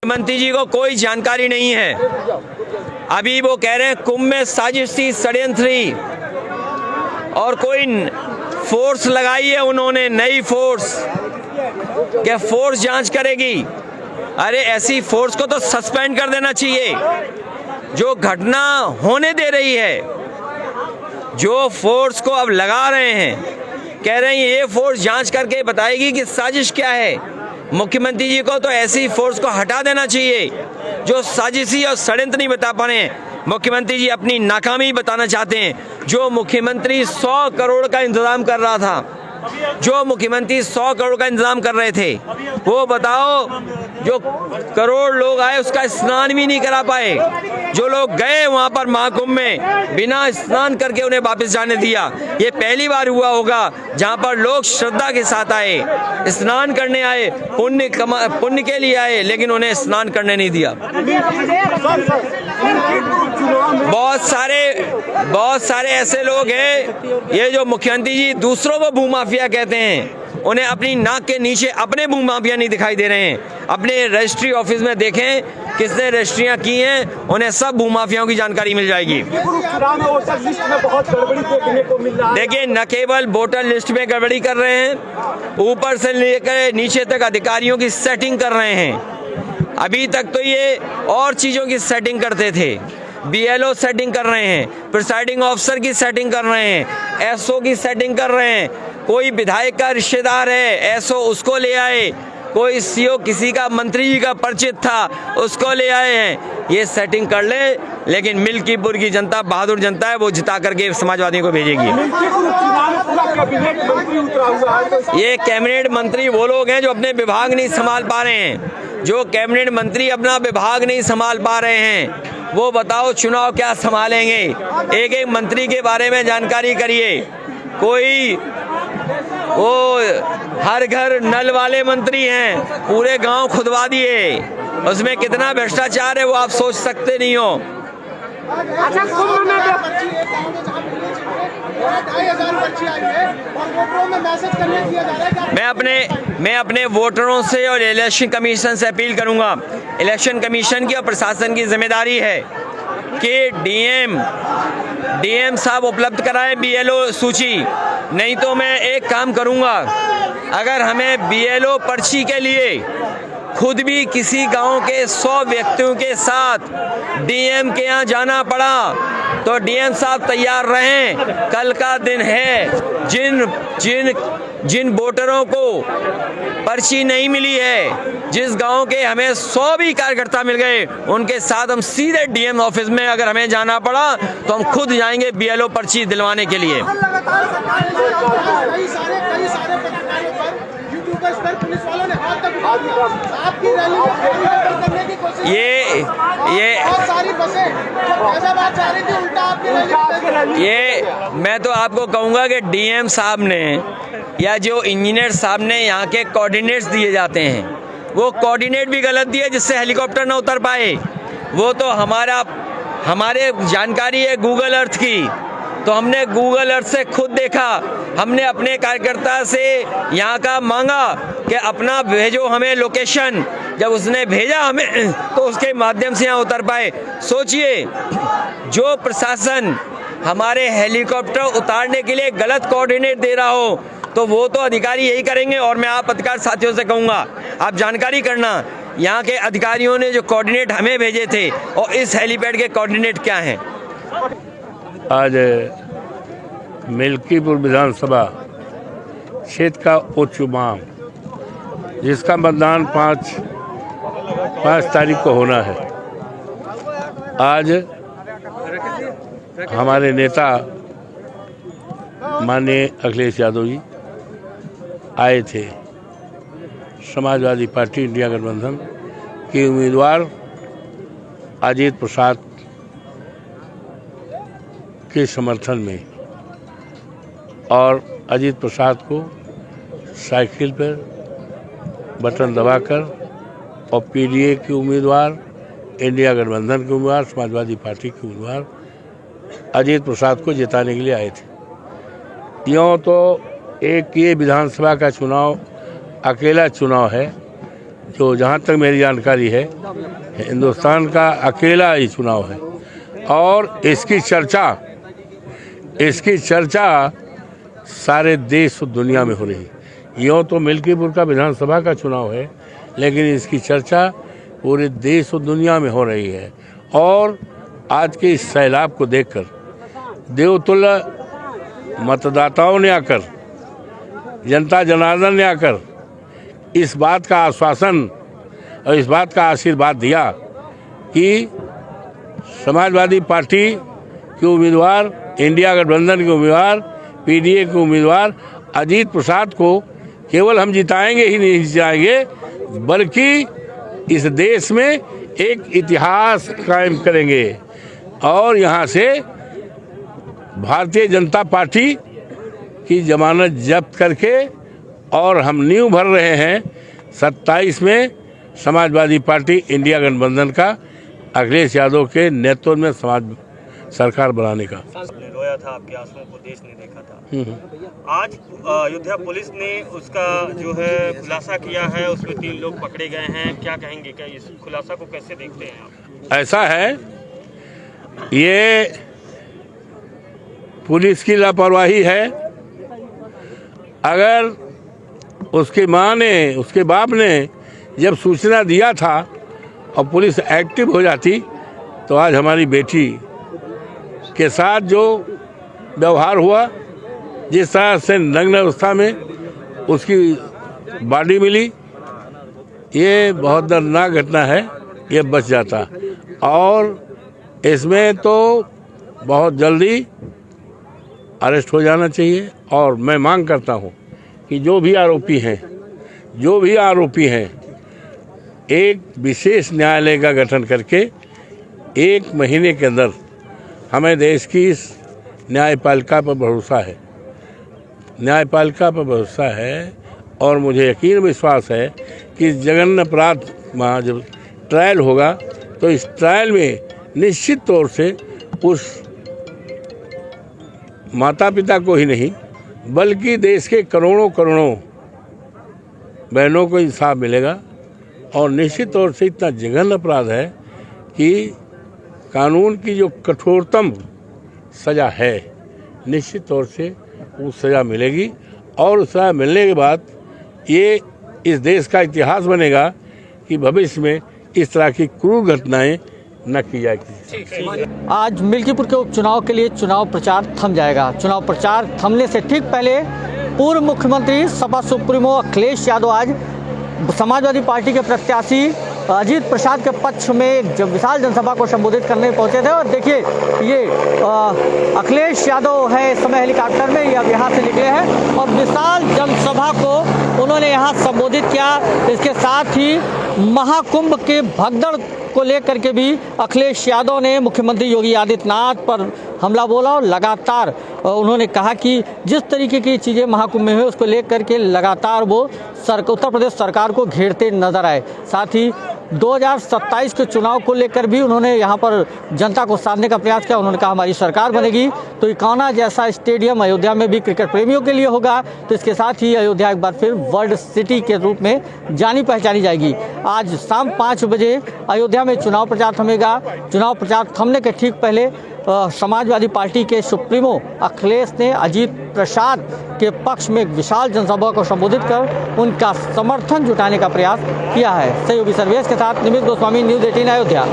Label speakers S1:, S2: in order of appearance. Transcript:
S1: मंत्री जी को कोई जानकारी नहीं है। अभी वो कह रहे हैं कुंभ में साजिश थी, षड्यंत्र थी और कोई फोर्स लगाई है उन्होंने, नई फोर्स। क्या फोर्स जांच करेगी? अरे ऐसी फोर्स को तो सस्पेंड कर देना चाहिए जो घटना होने दे रही है। जो फोर्स को अब लगा रहे हैं, कह रहे हैं ये फोर्स जांच करके बताएगी कि साजिश क्या है। मुख्यमंत्री जी को तो ऐसी फोर्स को हटा देना चाहिए जो साजिशी और षड्यंत्र नहीं बता पा रहे हैं। मुख्यमंत्री जी अपनी नाकामी बताना चाहते हैं। जो मुख्यमंत्री 100 करोड़ का इंतजाम कर रहा था, जो मुख्यमंत्री 100 करोड़ का इंतजाम कर रहे थे, वो बताओ जो करोड़ लोग आए उसका स्नान भी नहीं करा पाए। जो लोग गए वहां पर महाकुंभ में बिना स्नान करके उन्हें वापस जाने दिया। ये पहली बार हुआ होगा जहां पर लोग श्रद्धा के साथ आए, स्नान करने आए, पुण्य के लिए आए, लेकिन उन्हें स्नान करने नहीं दिया। बहुत सारे ऐसे लोग हैं, ये जो मुख्यमंत्री जी दूसरों को भूमाफिया कहते हैं, उन्हें अपनी नाक के नीचे अपने भूमाफिया नहीं दिखाई दे रहे हैं। अपने रजिस्ट्री ऑफिस में देखें किसने रजिस्ट्रियां की हैं, उन्हें सब भूमाफियाओं की जानकारी मिल जाएगी। देखिए, न केवल वोटर लिस्ट में गड़बड़ी कर रहे हैं, ऊपर से लेकर नीचे तक अधिकारियों की सेटिंग कर रहे हैं। अभी तक तो ये और चीजों की सेटिंग करते थे। BLO सेटिंग कर रहे हैं, प्रिसाइडिंग ऑफिसर की सेटिंग कर रहे हैं, SO की सेटिंग कर रहे हैं। कोई विधायक का रिश्तेदार है, SO उसको ले आए। कोई CO किसी का मंत्री जी का परिचित था, उसको ले आए हैं। ये सेटिंग कर ले, लेकिन मिल्कीपुर की जनता बहादुर जनता है, वो जिता करके समाजवादियों को भेजेगी। ये कैबिनेट मंत्री वो लोग हैं जो अपने विभाग नहीं संभाल पा रहे हैं। जो कैबिनेट मंत्री अपना विभाग नहीं संभाल पा रहे हैं, वो बताओ चुनाव क्या संभालेंगे। एक एक मंत्री के बारे में जानकारी करिए। कोई वो हर घर नल वाले मंत्री हैं, पूरे गांव खुदवा दिए, उसमें कितना भ्रष्टाचार है वो आप सोच सकते नहीं हो। मैं अपने वोटरों से और इलेक्शन कमीशन से अपील करूंगा। इलेक्शन कमीशन की और प्रशासन की जिम्मेदारी है कि डीएम साहब उपलब्ध कराएं BLO सूची। नहीं तो मैं एक काम करूंगा, अगर हमें BLO पर्ची के लिए खुद भी किसी गांव के 100 व्यक्तियों के साथ DM के यहाँ जाना पड़ा, तो DM साहब तैयार रहें। कल का दिन है, जिन वोटरों को पर्ची नहीं मिली है, जिस गांव के हमें 100 भी कार्यकर्ता मिल गए, उनके साथ हम सीधे DM ऑफिस में अगर हमें जाना पड़ा तो हम खुद जाएंगे BLO पर्ची दिलवाने के लिए। ये मैं तो आपको कहूँगा कि DM साहब ने या जो इंजीनियर साहब ने यहाँ के कोऑर्डिनेट्स दिए जाते हैं, वो कोऑर्डिनेट भी गलत दिए जिससे हेलीकॉप्टर ना उतर पाए। वो तो हमारे जानकारी है गूगल अर्थ की, तो हमने गूगल अर्थ से खुद देखा। हमने अपने कार्यकर्ता से यहाँ का मांगा कि अपना भेजो हमें लोकेशन। जब उसने भेजा हमें, तो उसके माध्यम से यहाँ उतर पाए। सोचिए, जो प्रशासन हमारे हेलीकॉप्टर उतारने के लिए गलत कोऑर्डिनेट दे रहा हो, तो वो तो अधिकारी यही करेंगे। और मैं आप पत्रकार साथियों से कहूँगा, आप जानकारी करना यहाँ के अधिकारियों ने जो कोऑर्डिनेट हमें भेजे थे और इस हेलीपैड के कोऑर्डिनेट क्या हैं।
S2: आज मिल्कीपुर विधानसभा क्षेत्र का उपचुनाव, जिसका मतदान 5 तारीख को होना है। आज हमारे नेता माननीय अखिलेश यादव जी आए थे। समाजवादी पार्टी इंडिया गठबंधन के उम्मीदवार अजीत प्रसाद के समर्थन में, और अजीत प्रसाद को साइकिल पर बटन दबाकर और PDA के उम्मीदवार, इंडिया गठबंधन के उम्मीदवार, समाजवादी पार्टी के उम्मीदवार अजीत प्रसाद को जिताने के लिए आए थे। यूँ तो एक ये विधानसभा का चुनाव अकेला चुनाव है जो जहाँ तक मेरी जानकारी है हिंदुस्तान का अकेला ही चुनाव है और इसकी चर्चा सारे देश और दुनिया में हो रही है। यूँ तो मिल्कीपुर का विधानसभा का चुनाव है, लेकिन इसकी चर्चा पूरे देश और दुनिया में हो रही है। और आज के इस सैलाब को देखकर देवतुल्य मतदाताओं ने आकर, जनता जनार्दन ने आकर इस बात का आश्वासन और इस बात का आशीर्वाद दिया कि समाजवादी पार्टी के उम्मीदवार, इंडिया गठबंधन के उम्मीदवार, पीडीए के उम्मीदवार अजीत प्रसाद को केवल हम जिताएंगे ही नहीं जिताएंगे, बल्कि इस देश में एक इतिहास कायम करेंगे और यहाँ से भारतीय जनता पार्टी की जमानत जब्त करके और हम नींव भर रहे हैं 27 में समाजवादी पार्टी इंडिया गठबंधन का अखिलेश यादव के नेतृत्व में सरकार बनाने का।
S3: रोया था, आपके आंसुओं को देश ने देखा था। आज अयोध्या पुलिस ने उसका जो है खुलासा किया है, उसमें 3 लोग पकड़े गए हैं। क्या कहेंगे, क्या इस खुलासा को कैसे देखते हैं आप?
S2: ऐसा है, ये पुलिस की लापरवाही है। अगर उसकी माँ ने, उसके बाप ने जब सूचना दिया था और पुलिस एक्टिव हो जाती तो आज हमारी बेटी के साथ जो व्यवहार हुआ, जिस तरह से नग्न अवस्था में उसकी बॉडी मिली, ये बहुत दर्दनाक घटना है। ये बच जाता और इसमें तो बहुत जल्दी अरेस्ट हो जाना चाहिए। और मैं मांग करता हूँ कि जो भी आरोपी हैं एक विशेष न्यायालय का गठन करके 1 महीने के अंदर, हमें देश की इस न्यायपालिका पर भरोसा है और मुझे यकीन विश्वास है कि जघन्य अपराध में जब ट्रायल होगा तो इस ट्रायल में निश्चित तौर से उस माता पिता को ही नहीं बल्कि देश के करोड़ों बहनों को इंसाफ मिलेगा। और निश्चित तौर से इतना जघन्य अपराध है कि कानून की जो कठोरतम सज़ा है, निश्चित तौर से वो सज़ा मिलेगी और उस सज़ा मिलने के बाद ये इस देश का इतिहास बनेगा कि भविष्य में इस तरह की क्रूर घटनाएं न की जाएगी।
S4: आज मिल्कीपुर के उपचुनाव के लिए चुनाव प्रचार थम जाएगा। चुनाव प्रचार थमने से ठीक पहले पूर्व मुख्यमंत्री सपा सुप्रीमो अखिलेश यादव आज समाजवादी पार्टी के प्रत्याशी अजीत प्रसाद के पक्ष में एक विशाल जनसभा को संबोधित करने पहुंचे थे। और देखिए, ये अखिलेश यादव है इस समय हेलीकॉप्टर में, ये अब यहाँ से निकले हैं और विशाल जनसभा को उन्होंने यहाँ संबोधित किया। इसके साथ ही महाकुंभ के भगदड़ को लेकर के भी अखिलेश यादव ने मुख्यमंत्री योगी आदित्यनाथ पर हमला बोला और लगातार उन्होंने कहा कि जिस तरीके की चीज़ें महाकुंभ में हुई उसको लेकर के लगातार वो उत्तर प्रदेश सरकार को घेरते नजर आए। साथ ही 2027 के चुनाव को लेकर भी उन्होंने यहाँ पर जनता को साधने का प्रयास किया। उन्होंने कहा हमारी सरकार बनेगी तो इकाना जैसा स्टेडियम अयोध्या में भी क्रिकेट प्रेमियों के लिए होगा। तो इसके साथ ही अयोध्या एक बार फिर वर्ल्ड सिटी के रूप में जानी पहचानी जाएगी। आज शाम 5 बजे अयोध्या में चुनाव प्रचार थमेगा। चुनाव प्रचार थमने के ठीक पहले समाजवादी पार्टी के सुप्रीमो अखिलेश ने अजीत प्रसाद के पक्ष में एक विशाल जनसभा को संबोधित कर उनका समर्थन जुटाने का प्रयास किया है। सहयोगी सर्वेश के साथ निमित गोस्वामी, न्यूज़ 18 अयोध्या।